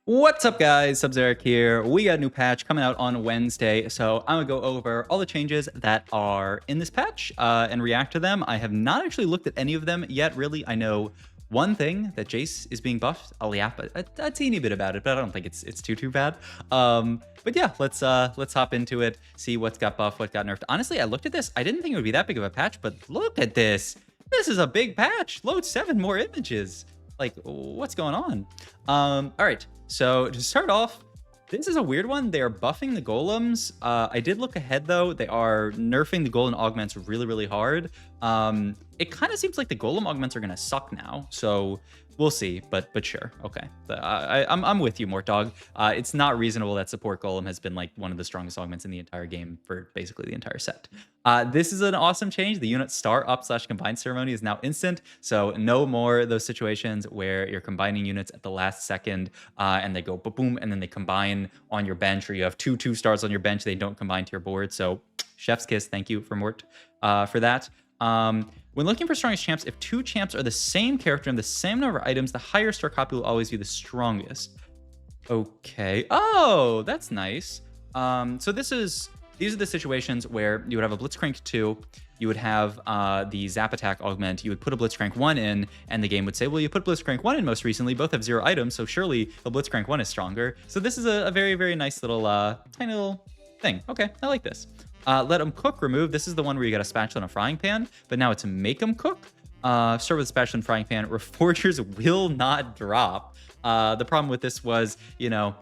What's up, guys? Sub-Zeric here. We got a new patch coming out on Wednesday, so I'm gonna go over all the changes that are in this patch and react to them. I have not actually looked at any of them yet, really. I know one thing, that Jace is being buffed. I'll yap a teeny bit about it, but I don't think it's too bad. But yeah, let's hop into it, see what's got buffed, what got nerfed. Honestly, I looked at this. I didn't think it would be that big of a patch, but look at this. This is a big patch. Load 7 more images. Like, what's going on? All right. So to start off, this is a weird one. They are buffing the golems. I did look ahead though. They are nerfing the golem augments really, really hard. It kind of seems like the golem augments are gonna suck now. So we'll see. But sure, okay. I'm with you, Mort Dog. It's not reasonable that support golem has been like one of the strongest augments in the entire game for basically the entire set. This is an awesome change. The unit star up / combine ceremony is now instant. So no more those situations where you're combining units at the last second and they go boom and then they combine on your bench, or you have two stars on your bench. They don't combine to your board. So chef's kiss. Thank you for Mort for that. When looking for strongest champs, if 2 champs are the same character and the same number of items, the higher star copy will always be the strongest. Okay. Oh, that's nice. So these are the situations where you would have a Blitzcrank 2, you would have the Zap Attack Augment, you would put a Blitzcrank 1 in, and the game would say, well, you put Blitzcrank 1 in most recently, both have 0 items, so surely the Blitzcrank 1 is stronger. So this is a very, very nice little, tiny little thing. Okay, I like this. Let them cook, remove. This is the one where you got a spatula and a frying pan, but now it's make them cook. Start with a spatula and frying pan. Reforgers will not drop. The problem with this was, you know,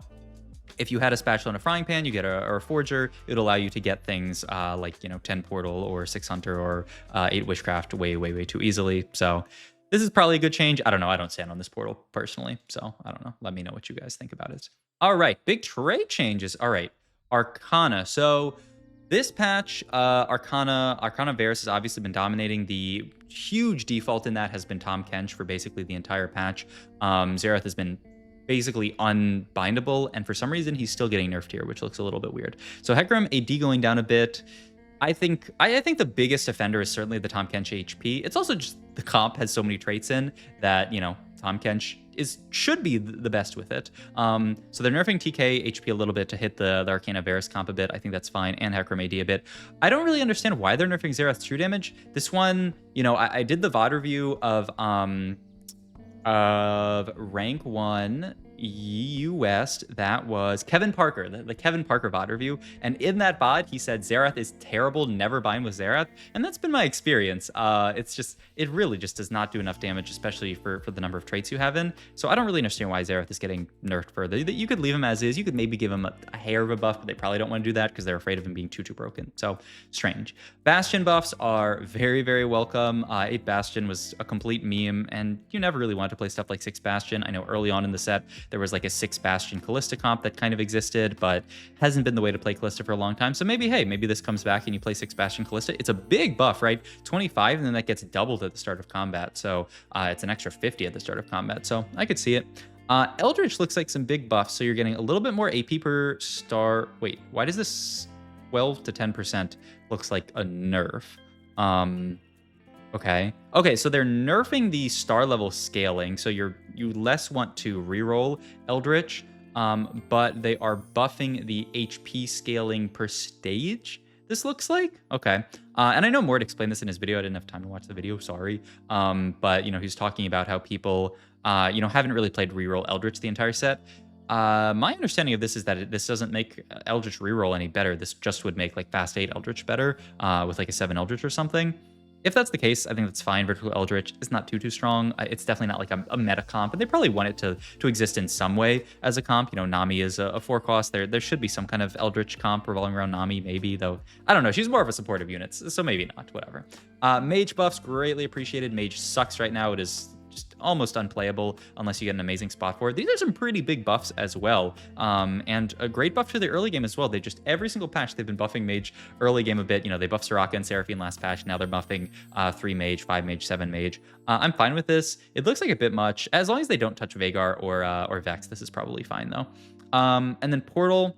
if you had a spatula and a frying pan, you get a forger. It'll allow you to get things like, you know, 10 portal or 6 hunter or 8 witchcraft way too easily. So this is probably a good change. I don't know. I don't stand on this portal personally, so I don't know. Let me know what you guys think about it. All right, big trait changes. All right, Arcana. So this patch, Arcana Varus has obviously been dominating. The huge default in that has been Tahm Kench for basically the entire patch. Xerath has been basically unbindable, and for some reason he's still getting nerfed here, which looks a little bit weird. So Hecarim AD going down a bit. I think the biggest offender is certainly the Tahm Kench HP. It's also just the comp has so many traits in that, you know, Tahm Kench should be the best with it. So they're nerfing TK HP a little bit to hit the Arcana Varus comp a bit. I think that's fine, and Hecarim AD a bit. I don't really understand why they're nerfing Xerath's true damage. This one, you know, I did the VOD review of rank 1 EU West. That was Kevin Parker, the Kevin Parker VOD review. And in that VOD, he said Xerath is terrible, never bind with Xerath. And that's been my experience. It really just does not do enough damage, especially for the number of traits you have in. So I don't really understand why Xerath is getting nerfed further. You could leave him as is. You could maybe give him a hair of a buff, but they probably don't want to do that because they're afraid of him being too broken. So strange. Bastion buffs are very, very welcome. 8 Bastion was a complete meme, and you never really wanted to play stuff like 6 Bastion. I know early on in the set, there was like a 6 Bastion Callista comp that kind of existed, but hasn't been the way to play Callista for a long time. So maybe, hey, maybe this comes back and you play 6 Bastion Callista. It's a big buff, right? 25, and then that gets doubled at the start of combat. So it's an extra 50 at the start of combat. So I could see it. Eldritch looks like some big buffs. So you're getting a little bit more AP per star. Wait, why does this 12 to 10% looks like a nerf? Okay, so they're nerfing the star level scaling, so you less want to reroll Eldritch, but they are buffing the HP scaling per stage, this looks like. Okay, and I know Mort explained this in his video. I didn't have time to watch the video, sorry. But, you know, he's talking about how people, you know, haven't really played reroll Eldritch the entire set. My understanding of this is that this doesn't make Eldritch reroll any better. This just would make like fast 8 Eldritch better with like a 7 Eldritch or something. If that's the case, I think that's fine. Vertical Eldritch is not too strong. It's definitely not like a meta comp, but they probably want it to exist in some way as a comp. You know, Nami is a 4 cost. There should be some kind of Eldritch comp revolving around Nami, maybe, though. I don't know. She's more of a supportive unit, so maybe not. Whatever. Mage buffs, greatly appreciated. Mage sucks right now. It is just almost unplayable unless you get an amazing spot for it. These are some pretty big buffs as well, and a great buff to the early game as well. They just, every single patch, they've been buffing Mage early game a bit. You know, they buffed Soraka and Seraphine last patch. Now they're buffing 3 Mage, 5 Mage, 7 Mage. I'm fine with this. It looks like a bit much. As long as they don't touch Vhagar or Vex, this is probably fine though. And then Portal,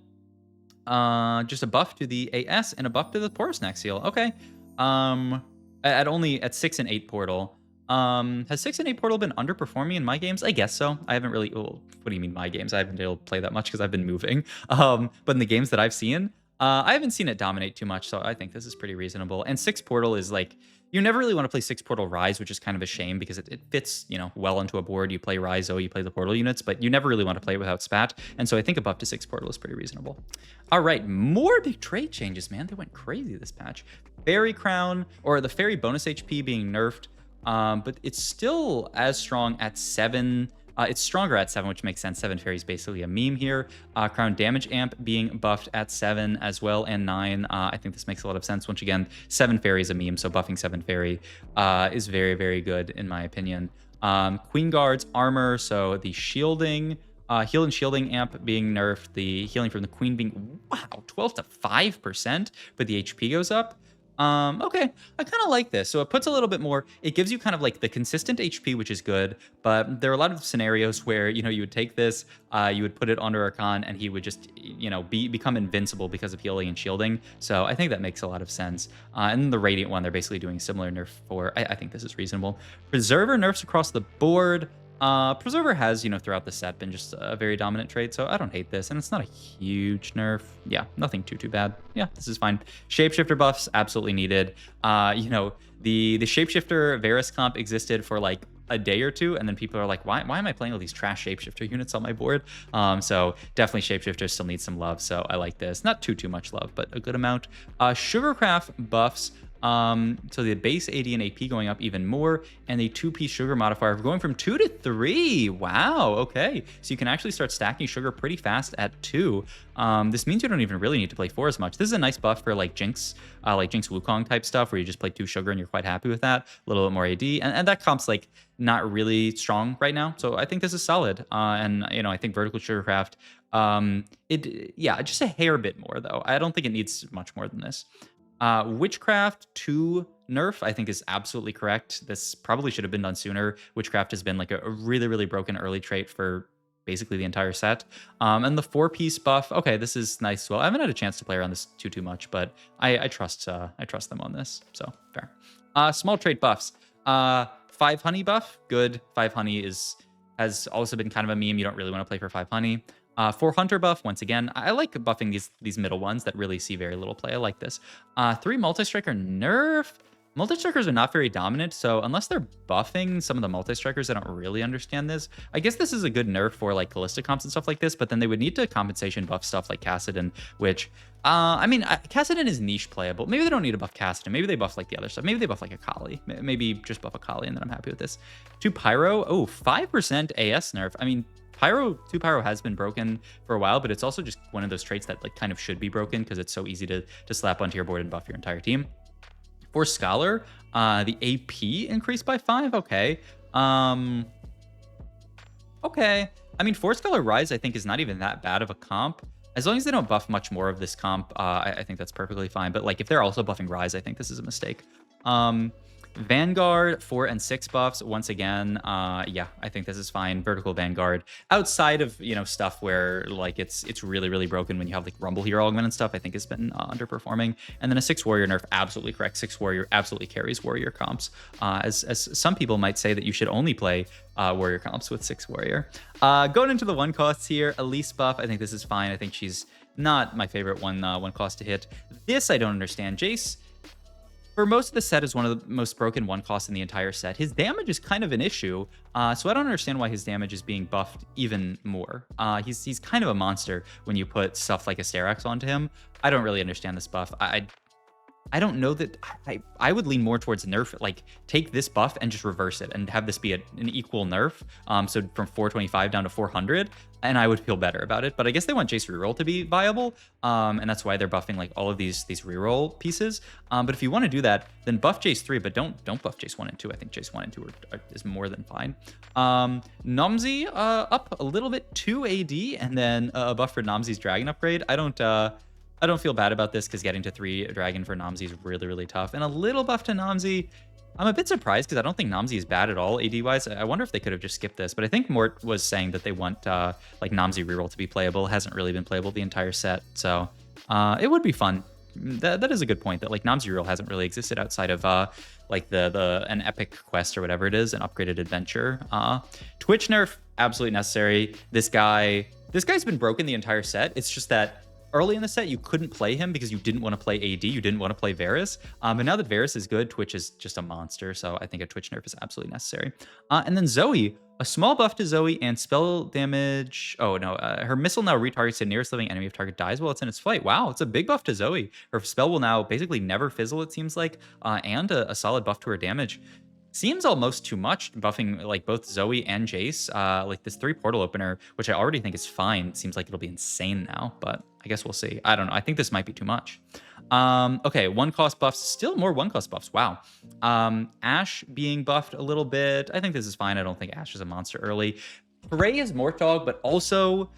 just a buff to the AS and a buff to the Porous Neck Seal. Okay. At 6 and 8 Portal. Has 6 and 8 Portal been underperforming in my games? I guess so. I haven't really. Well, what do you mean my games? I haven't been able to play that much because I've been moving. But in the games that I've seen, I haven't seen it dominate too much, so I think this is pretty reasonable. And 6 Portal is like, you never really want to play 6 Portal Rise, which is kind of a shame because it fits, well into a board. You play Rise, you play the Portal units, but you never really want to play it without Spat. And so I think a buff to 6 Portal is pretty reasonable. All right, more big trade changes, man. They went crazy this patch. Fairy Crown, or the Fairy bonus HP being nerfed, but it's still as strong at 7. It's stronger at 7, which makes sense. 7 Fairy is basically a meme here. Crown Damage Amp being buffed at 7 as well, and 9. I think this makes a lot of sense. Once again, 7 Fairy is a meme, so buffing 7 Fairy is very, very good in my opinion. Queen Guard's Armor, so the shielding, heal and shielding amp being nerfed, the healing from the Queen being, wow, 12 to 5%, but the HP goes up. Okay, I kind of like this. So it puts a little bit more, it gives you kind of like the consistent HP, which is good, but there are a lot of scenarios where, you would take this, you would put it onto Archon, and he would just, become invincible because of healing and shielding. So I think that makes a lot of sense. And the Radiant one, they're basically doing similar nerf for, I think this is reasonable. Preserver nerfs across the board. Preserver has, throughout the set been just a very dominant trait, so I don't hate this, and it's not a huge nerf. Yeah, nothing too bad. Yeah, this is fine. Shapeshifter buffs, absolutely needed. The Shapeshifter Varus comp existed for like a day or two, and then people are like, why am I playing all these trash Shapeshifter units on my board? So definitely Shapeshifter still needs some love, so I like this. Not too much love, but a good amount. Sugarcraft buffs. So the base AD and AP going up even more, and the 2-piece sugar modifier going from 2 to 3. Wow, okay. So you can actually start stacking sugar pretty fast at 2. This means you don't even really need to play 4 as much. This is a nice buff for like Jinx Wukong type stuff, where you just play 2 sugar and you're quite happy with that. A little bit more AD, and that comp's like not really strong right now. So I think this is solid. And I think Vertical Sugarcraft, just a hair bit more though. I don't think it needs much more than this. Witchcraft 2 nerf, I think, is absolutely correct. This probably should have been done sooner. Witchcraft has been like a really broken early trait for basically the entire set. And the 4-piece buff, okay, this is nice as well. I haven't had a chance to play around this too much, but I trust them on this, so fair. Small trait buffs. 5 honey buff, good. 5 honey has also been kind of a meme. You don't really want to play for 5 honey. 4 hunter buff, once again, I like buffing these middle ones that really see very little play. I like this. 3 multi-striker nerf. Multi-strikers are not very dominant, so unless they're buffing some of the multi-strikers, I don't really understand this. I guess this is a good nerf for like Callista comps and stuff like this, but then they would need to compensation buff stuff like Kassadin, which, Kassadin is niche playable. Maybe they don't need to buff Kassadin. Maybe they buff like the other stuff. Maybe they buff like Akali. Maybe just buff Akali, and then I'm happy with this. 2 Pyro, 5% AS nerf. I mean, 2 Pyro has been broken for a while, but it's also just one of those traits that like kind of should be broken because it's so easy to slap onto your board and buff your entire team. For Scholar, the AP increased by 5. Okay. Okay. I mean, for Scholar Rise, I think is not even that bad of a comp. As long as they don't buff much more of this comp, I think that's perfectly fine. But like if they're also buffing Rise, I think this is a mistake. Vanguard 4 and 6 buffs once again. I think this is fine. Vertical Vanguard outside of stuff where like it's really broken when you have like Rumble Hero Augment and stuff, I think has been underperforming. And then a 6 Warrior nerf, absolutely correct. 6 Warrior absolutely carries Warrior comps. As some people might say that you should only play Warrior comps with 6 Warrior. Going into the 1 costs here, Elise buff, I think this is fine. I think she's not my favorite one cost to hit. This I don't understand. Jace, for most of the set, is one of the most broken 1 costs in the entire set. His damage is kind of an issue, so I don't understand why his damage is being buffed even more. He's kind of a monster when you put stuff like Asterax onto him. I don't really understand this buff. I don't know that I would lean more towards nerf, like take this buff and just reverse it and have this be an equal nerf. So from 425 down to 400, and I would feel better about it. But I guess they want Jace Reroll to be viable, and that's why they're buffing like all of these Reroll pieces. But if you want to do that, then buff Jace 3, but don't buff Jace 1 and 2. I think Jace 1 and 2 is more than fine. Nomzi up a little bit, 2 AD, and then a buff for Nomzi's Dragon upgrade. I don't feel bad about this because getting to 3 Dragon for Nomzi is really tough. And a little buff to Nomzi. I'm a bit surprised because I don't think Nomzi is bad at all AD-wise. I wonder if they could have just skipped this. But I think Mort was saying that they want like Nomzi reroll to be playable. It hasn't really been playable the entire set. So it would be fun. that is a good point, that like Nam's-Reroll hasn't really existed outside of like an epic quest or whatever it is, an upgraded adventure. Twitch nerf, absolutely necessary. This guy's been broken the entire set. It's just that early in the set, you couldn't play him because you didn't want to play AD. You didn't want to play Varus. But now that Varus is good, Twitch is just a monster. So I think a Twitch nerf is absolutely necessary. And then Zoe, a small buff to Zoe and spell damage. Oh, no. Her missile now retargets the nearest living enemy if target dies while it's in its flight. Wow, it's a big buff to Zoe. Her spell will now basically never fizzle, it seems like, and a solid buff to her damage. Seems almost too much, buffing like both Zoe and Jace. Like this 3 portal opener, which I already think is fine. Seems like it'll be insane now, but I guess we'll see. I don't know. I think this might be too much. Okay, 1-cost buffs. Still more 1-cost buffs. Wow. Ashe being buffed a little bit. I think this is fine. I don't think Ashe is a monster early. Hooray is Mortdog, but also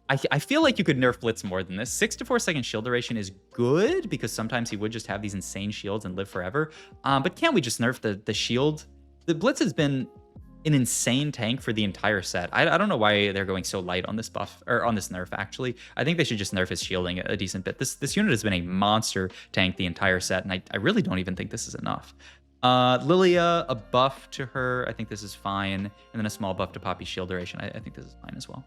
I feel like you could nerf Blitz more than this. 6 to 4 second shield duration is good because sometimes he would just have these insane shields and live forever. But can't we just nerf the shield? The Blitz has been an insane tank for the entire set. I don't know why they're going so light on this buff, or on this nerf, actually. I think they should just nerf his shielding a decent bit. This unit has been a monster tank the entire set, and I really don't even think this is enough. Lilia, a buff to her. I think this is fine. And then a small buff to Poppy's shield duration. I think this is fine as well.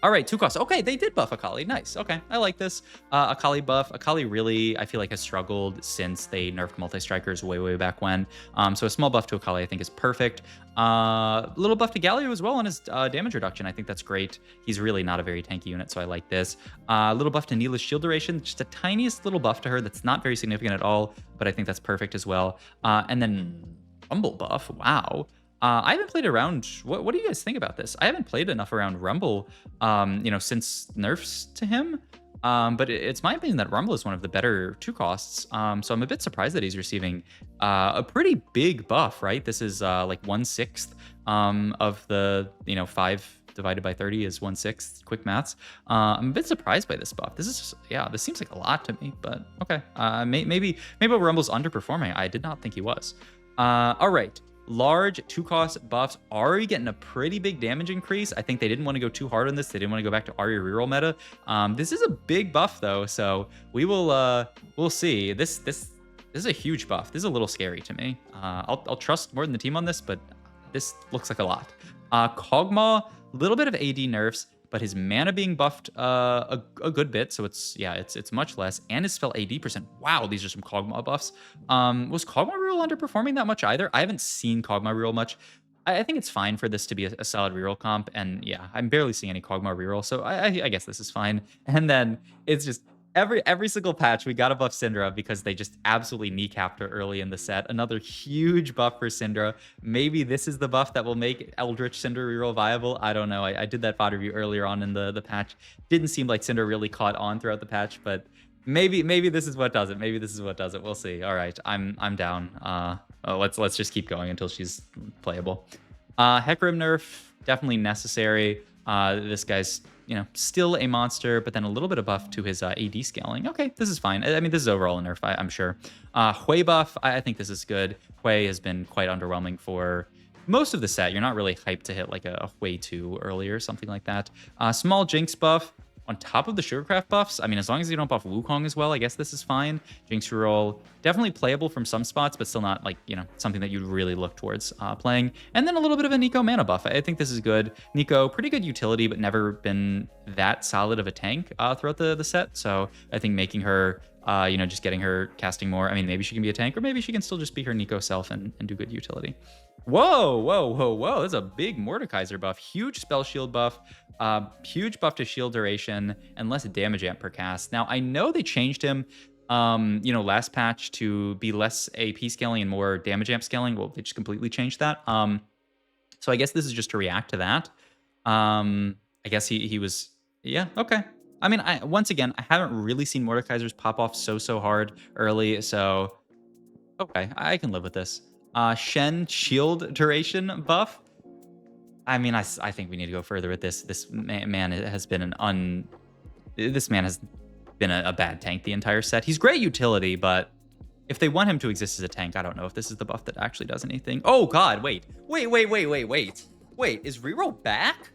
All right, 2 costs. Okay, they did buff Akali. Nice. Okay, I like this. Akali buff. Akali really, I feel like, has struggled since they nerfed multi-strikers way back when. So a small buff to Akali, I think, is perfect. Little buff to Galio as well on his damage reduction. I think that's great. He's really not a very tanky unit, so I like this. Little buff to Neela's shield duration. Just the tiniest little buff to her that's not very significant at all, but I think that's perfect as well. And then Rumble buff. Wow. I haven't played around. What do you guys think about this? I haven't played enough around Rumble, since nerfs to him. But it's my opinion that Rumble is one of the better 2 costs. So I'm a bit surprised that he's receiving a pretty big buff, right? This is like 1/6 of the 5 divided by 30 is 1/6. Quick maths. I'm a bit surprised by this buff. This is this seems like a lot to me, but okay. Maybe Rumble's underperforming. I did not think he was. All right. Large 2-cost buffs. Ahri getting a pretty big damage increase. I think they didn't want to go too hard on this. They didn't want to go back to Ahri reroll meta. This is a big buff though, so we will we'll see. This is a huge buff. This is a little scary to me. I'll trust more than the team on this, but this looks like a lot. Kog'Maw, little bit of AD nerfs, but his mana being buffed a good bit, so it's much less, and his spell AD %. Wow, these are some Kog'Maw buffs. Was Kog'Maw reroll underperforming that much either? I haven't seen Kog'Maw reroll much. I think it's fine for this to be a solid reroll comp, and yeah, I'm barely seeing any Kog'Maw reroll, so I guess this is fine. And then it's just every single patch we gotta buff Syndra because they just absolutely kneecapped her early in the set. Another huge buff for Syndra. Maybe this is the buff that will make Eldritch Syndra reroll viable. I don't know. I did that VOD review earlier on in the patch. Didn't seem like Syndra really caught on throughout the patch, but maybe this is what does it. Maybe this is what does it. We'll see. All right, I'm down. Let's just keep going until she's playable. Hecarim nerf, definitely necessary. This guy's still a monster, but then a little bit of buff to his AD scaling. Okay, this is fine. I mean, this is overall a nerf, I'm sure. Hui buff, I think this is good. Hui has been quite underwhelming for most of the set. You're not really hyped to hit like a Hui 2 early or something like that. Small Jinx buff on top of the Sugarcraft buffs. I mean, as long as you don't buff Wukong as well, I guess this is fine. Jinx reroll, definitely playable from some spots, but still not like, something that you'd really look towards playing. And then a little bit of a Nico mana buff. I think this is good. Nico, pretty good utility, but never been that solid of a tank throughout the set. So I think making her, just getting her casting more. I mean, maybe she can be a tank, or maybe she can still just be her Nico self and do good utility. Whoa. That's a big Mordekaiser buff. Huge spell shield buff. Huge buff to shield duration and less damage amp per cast. Now, I know they changed him, last patch to be less AP scaling and more damage amp scaling. Well, they just completely changed that. So I guess this is just to react to that. I guess he was, yeah, okay. I mean, once again, I haven't really seen Mordekaisers pop off so hard early, so okay, I can live with this. Shen shield duration buff. I mean, I think we need to go further with this. This man has been a bad tank the entire set. He's great utility, but if they want him to exist as a tank, I don't know if this is the buff that actually does anything. Oh God, wait. Wait, is Reroll back?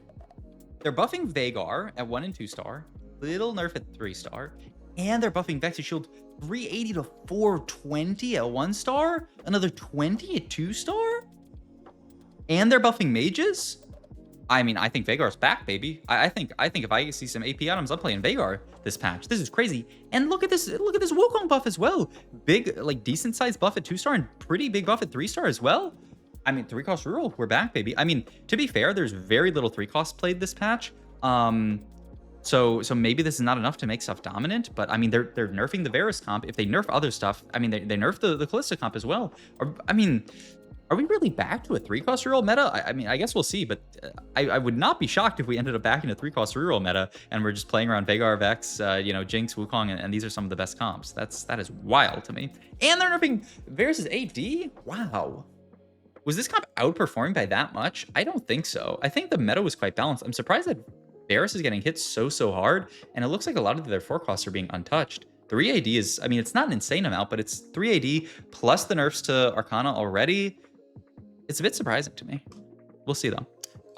They're buffing Vhagar at 1 and 2 star, little nerf at 3 star, And they're buffing Vexy Shield 380 to 420 at 1-star, another 20 at 2-star, and they're buffing mages. I mean, I think Veigar's back, baby. I think if I see some AP items, I'm playing Veigar this patch. This is crazy. And look at this Wukong buff as well. Big, like decent sized buff at 2-star and pretty big buff at 3-star as well. I mean, 3-cost reroll, we're back, baby. I mean, to be fair, there's very little 3-cost played this patch. So maybe this is not enough to make stuff dominant, but I mean, they're nerfing the Varus comp. If they nerf other stuff, I mean, they nerf the Kalista comp as well. Or, I mean, are we really back to a 3-cost reroll meta? I mean, I guess we'll see, but I would not be shocked if we ended up back in a 3-cost reroll meta and we're just playing around Veigar, Vex, you know, Jinx, Wukong, and these are some of the best comps. That is wild to me. And they're nerfing Varus' AD? Wow. Was this comp outperforming by that much? I don't think so. I think the meta was quite balanced. I'm surprised that Varus is getting hit so hard, and it looks like a lot of their 4-costs are being untouched. 3 AD is, I mean, it's not an insane amount, but it's 3 AD plus the nerfs to Arcana already. It's a bit surprising to me. We'll see though.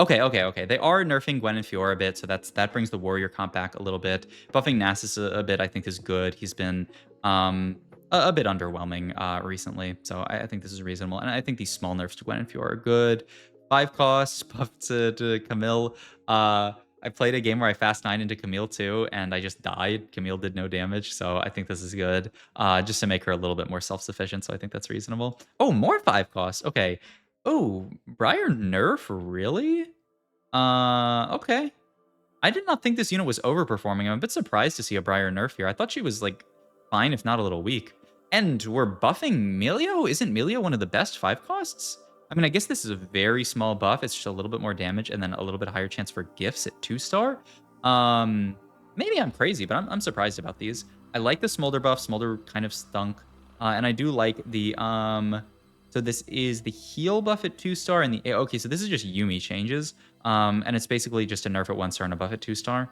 Okay. They are nerfing Gwen and Fiora a bit, so that brings the Warrior comp back a little bit. Buffing Nasus a bit, I think, is good. He's been a bit underwhelming recently, so I think this is reasonable. And I think these small nerfs to Gwen and Fiora are good. 5 costs, buff to Camille. I played a game where I fast 9 into Camille too, and I just died. Camille did no damage, so I think this is good. Just to make her a little bit more self-sufficient, so I think that's reasonable. Oh, more 5 costs. Okay. Oh, Briar nerf, really? Okay. I did not think this unit was overperforming. I'm a bit surprised to see a Briar nerf here. I thought she was, like, fine, if not a little weak. And we're buffing Melio? Isn't Melio one of the best 5 costs? I mean, I guess this is a very small buff. It's just a little bit more damage and then a little bit higher chance for gifts at 2-star. Maybe I'm crazy, but I'm surprised about these. I like the Smolder buff. Smolder kind of stunk. And I do like the... So this is the heal buff at 2-star and the... Okay, so this is just Yuumi changes. And it's basically just a nerf at 1-star and a buff at 2-star.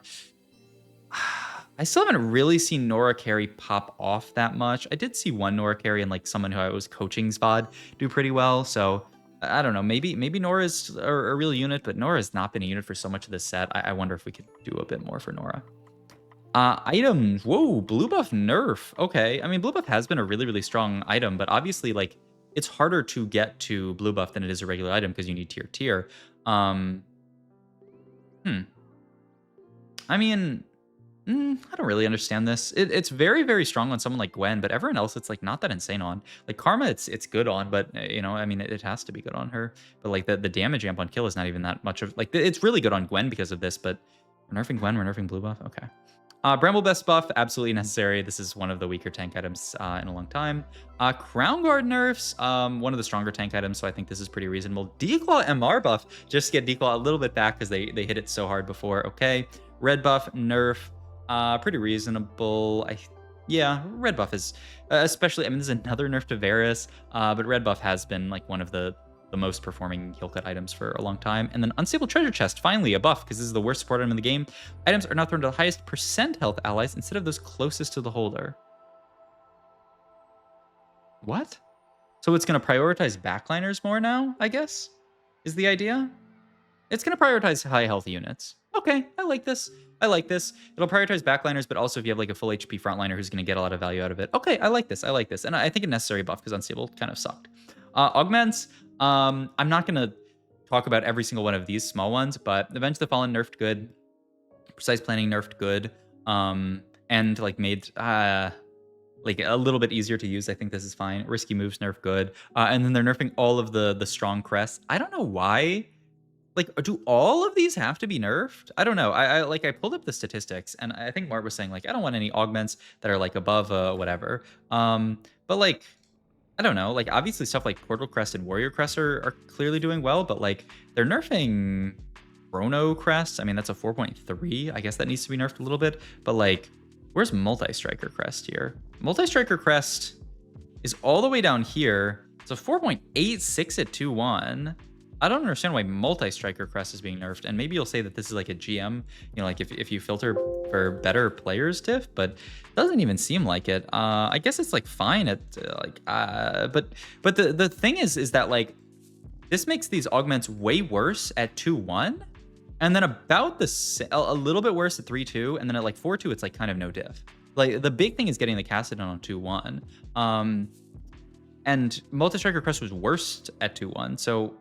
I still haven't really seen Nora carry pop off that much. I did see one Nora carry and like someone who I was coaching Spod do pretty well. So I don't know. Maybe Nora is a real unit, but Nora has not been a unit for so much of this set. I wonder if we could do a bit more for Nora. Items. Whoa, blue buff nerf. Okay. I mean, blue buff has been a really strong item, but obviously like it's harder to get to blue buff than it is a regular item because you need tier. I mean, I don't really understand this. It's very strong on someone like Gwen, but everyone else it's like not that insane on. Like Karma, it's good on, but you know, I mean, it has to be good on her. But like the damage amp on kill is not even that much of like it's really good on Gwen because of this. But we're nerfing Gwen, we're nerfing blue buff. Okay. Bramble Best buff, absolutely necessary. This is one of the weaker tank items in a long time. Crown Guard nerfs, one of the stronger tank items, so I think this is pretty reasonable. Declaw MR buff, just to get Declaw a little bit back because they hit it so hard before. Okay. Red buff nerf, pretty reasonable. Yeah, red buff is especially, I mean, this is another nerf to Varus, but red buff has been like one of the most performing heal cut items for a long time. And then Unstable Treasure Chest, finally a buff, because this is the worst support item in the game. Items are now thrown to the highest % health allies instead of those closest to the holder. What? So it's going to prioritize backliners more now, I guess, is the idea? It's going to prioritize high health units. Okay, I like this. It'll prioritize backliners, but also if you have like a full HP frontliner who's going to get a lot of value out of it. Okay, I like this. And I think a necessary buff because Unstable kind of sucked. Augments. I'm not going to talk about every single one of these small ones, but Avenge the Fallen nerfed good. Precise Planning nerfed good. And like made like a little bit easier to use. I think this is fine. Risky Moves nerfed good. And then they're nerfing all of the strong crests. I don't know why. Like, do all of these have to be nerfed? I don't know. I pulled up the statistics, and I think Mart was saying, like, I don't want any augments that are, like, above whatever. But, like, I don't know. Like, obviously stuff like Portal Crest and Warrior Crest are clearly doing well, but, like, they're nerfing Chrono Crest. I mean, that's a 4.3. I guess that needs to be nerfed a little bit. But, like, where's Multi-Striker Crest here? Multi-Striker Crest is all the way down here. It's a 4.86 at 2-1. I don't understand why Multi-Striker Crest is being nerfed, and maybe you'll say that this is like a GM, you know, like if you filter for better players diff, but it doesn't even seem like it. I guess it's like fine at but the thing is that like this makes these augments way worse at 2-1. And then about a little bit worse at 3-2, and then at like 4-2, it's like kind of no diff. Like the big thing is getting the Cassidon on 2-1. And Multi-Striker Crest was worst at 2-1. So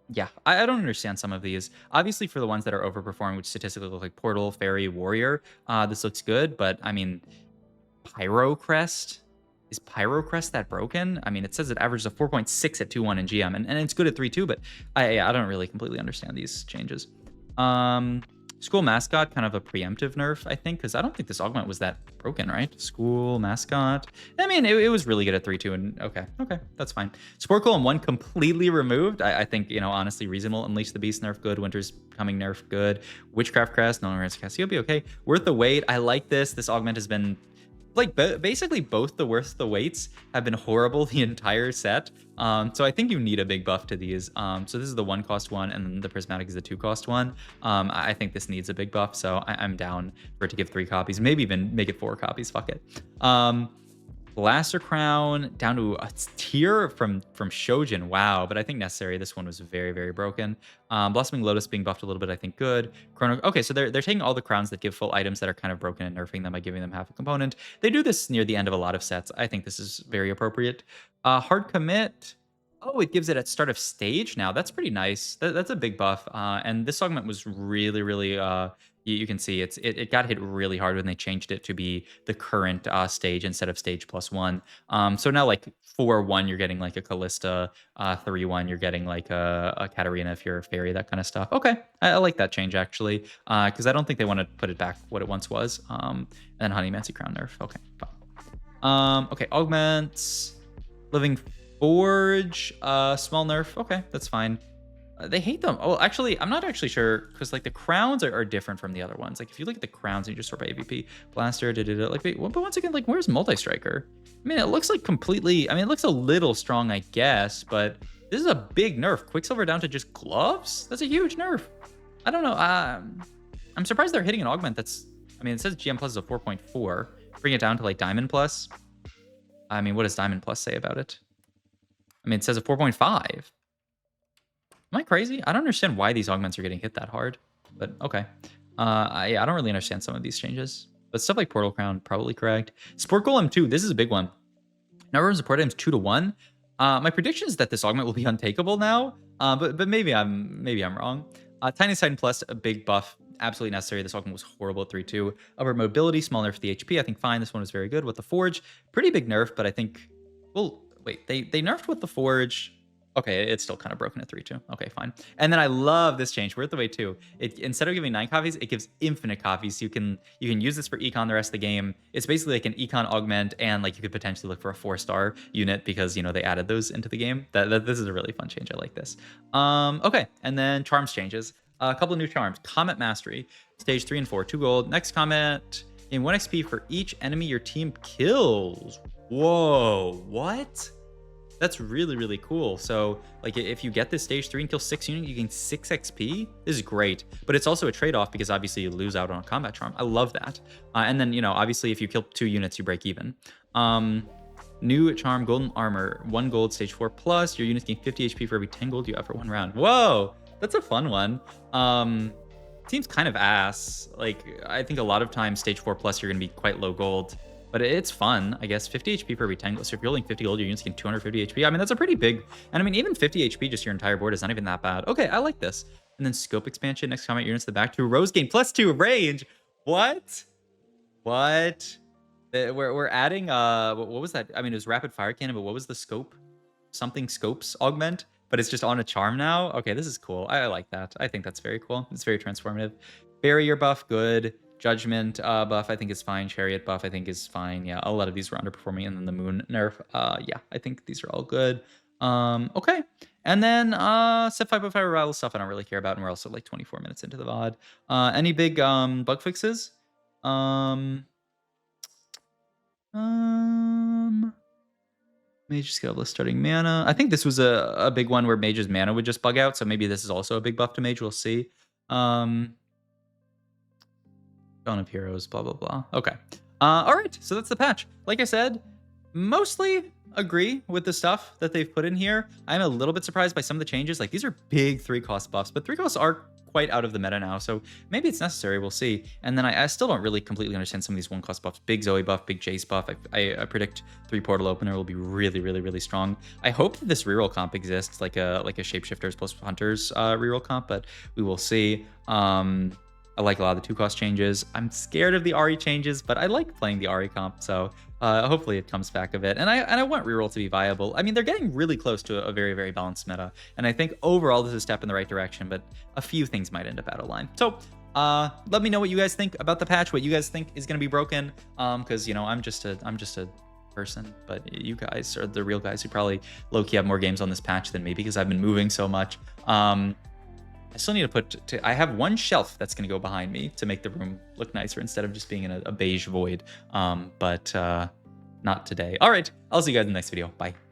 yeah, I don't understand some of these. Obviously, for the ones that are overperforming, which statistically look like Portal, Fairy, Warrior, this looks good. But I mean, Pyro Crest? Is Pyro Crest that broken? I mean, it says it averages a 4.6 at 2-1 in GM, and it's good at 3-2, but I don't really completely understand these changes. School Mascot, kind of a preemptive nerf, I think, because I don't think this augment was that broken, right? School Mascot. I mean, it was really good at 3-2, and okay, that's fine. Sport Golem 1 completely removed. I think, you know, honestly reasonable. Unleash the Beast nerf, good. Winter's Coming nerf, good. Witchcraft Crest, no longer has Cassiopeia, okay. Worth the wait. I like this. This augment has been like basically both the worst the weights have been horrible the entire set. So I think you need a big buff to these. So this is the 1-cost one, and then the prismatic is the 2-cost one. I think this needs a big buff, so I'm down for it to give 3 copies, maybe even make it 4 copies. Fuck it. Blaster Crown down to a tier from Shojin. Wow, but I think necessary. This one was very, very broken. Blossoming Lotus being buffed a little bit, I think good. Chrono. Okay, so they're taking all the crowns that give full items that are kind of broken and nerfing them by giving them half a component. They do this near the end of a lot of sets. I think this is very appropriate. Hard Commit. Oh, it gives it at start of stage now. That's pretty nice. That's a big buff. And this augment was really, really you can see it got hit really hard when they changed it to be the current stage instead of stage +1. So now like 4-1, you're getting like a Callista. 3-1, you're getting like a Katarina if you're a fairy, that kind of stuff. Okay, I like that change actually, because I don't think they want to put it back what it once was. And then Honeymancy Crown nerf. Okay, fine. Okay, augments, Living Forge, small nerf. Okay, that's fine. They hate them. Oh, actually, I'm not actually sure because like the crowns are different from the other ones. Like if you look at the crowns and you just sort by AVP, Blaster, like wait, but once again, like where's Multi-Striker? I mean, it looks like completely. I mean, it looks a little strong, I guess, but this is a big nerf. Quicksilver down to just gloves. That's a huge nerf. I don't know. I'm surprised they're hitting an augment that's. I mean, it says GM plus is a 4.4. Bring it down to like Diamond plus. I mean, what does Diamond plus say about it? I mean, it says a 4.5. Am I crazy? I don't understand why these augments are getting hit that hard, but okay. Yeah, I don't really understand some of these changes, but stuff like Portal Crown, probably correct. Sport Golem 2, this is a big one. Number of support items 2-1. My prediction is that this augment will be untakeable now, but maybe I'm wrong. Tiny Titan Plus, a big buff, absolutely necessary. This augment was horrible at 3-2. Upward mobility, small nerf for the HP, I think fine. This one was very good. With the Forge, pretty big nerf, but I think, well, wait, they nerfed with the Forge. Okay, it's still kind of broken at 3-2. Okay, fine. And then I love this change. Worth the wait too. It instead of giving 9 copies, it gives infinite copies. So you can use this for econ the rest of the game. It's basically like an econ augment, and like you could potentially look for a 4-star unit because you know they added those into the game. This is a really fun change. I like this. Okay, and then charms changes. A couple of new charms. Comet Mastery, stage 3 and 4, 2 gold. Next comment, gain 1 XP for each enemy your team kills. Whoa, what? That's really, really cool. So like if you get this stage 3 and kill 6 units, you gain 6 XP. This is great, but it's also a trade-off because obviously you lose out on a combat charm. I love that. And then, you know, obviously if you kill 2 units, you break even. New charm, Golden Armor, 1 gold, stage 4 plus. Your units gain 50 HP for every 10 gold you have for 1 round. Whoa, that's a fun one. Seems kind of ass. Like I think a lot of times stage 4 plus, you're gonna be quite low gold. But it's fun, I guess. 50 HP for every 10 gold. So if you're holding 50 gold, your units gain 250 HP. I mean, that's a pretty big... And I mean, even 50 HP just your entire board is not even that bad. Okay, I like this. And then scope expansion. Next combat units to the back. 2 rows gain +2 range. What? What? We're adding... what was that? I mean, it was rapid fire cannon, but what was the scope? Something scopes augment? But it's just on a charm now? Okay, this is cool. I like that. I think that's very cool. It's very transformative. Barrier buff, good. Judgment buff, I think is fine. Chariot buff, I think is fine. Yeah, a lot of these were underperforming. And then the moon nerf, yeah, I think these are all good. Okay. And then set 5.5 revival stuff I don't really care about. And we're also like 24 minutes into the VOD. Any big bug fixes? Mage skill list starting mana. I think this was a big one where Mage's mana would just bug out. So maybe this is also a big buff to Mage. We'll see. Dawn of Heroes, blah, blah, blah. Okay. All right. So that's the patch. Like I said, mostly agree with the stuff that they've put in here. I'm a little bit surprised by some of the changes. Like these are big 3-cost buffs, but 3 costs are quite out of the meta now, so maybe it's necessary. We'll see. And then I still don't really completely understand some of these 1-cost buffs. Big Zoe buff, big Jace buff. I predict 3 Portal Opener will be really, really, really strong. I hope that this reroll comp exists, like a Shapeshifters plus Hunters reroll comp, but we will see. I like a lot of the 2-cost changes. I'm scared of the Ahri changes, but I like playing the Ahri comp, so hopefully it comes back a bit. And I want reroll to be viable. I mean, they're getting really close to a very, very balanced meta, and I think overall this is a step in the right direction, but a few things might end up out of line. So let me know what you guys think about the patch, what you guys think is going to be broken, because, you know, I'm just a person, but you guys are the real guys who probably low-key have more games on this patch than me because I've been moving so much. I still need to I have one shelf that's going to go behind me to make the room look nicer instead of just being in a beige void. But not today. All right. I'll see you guys in the next video. Bye.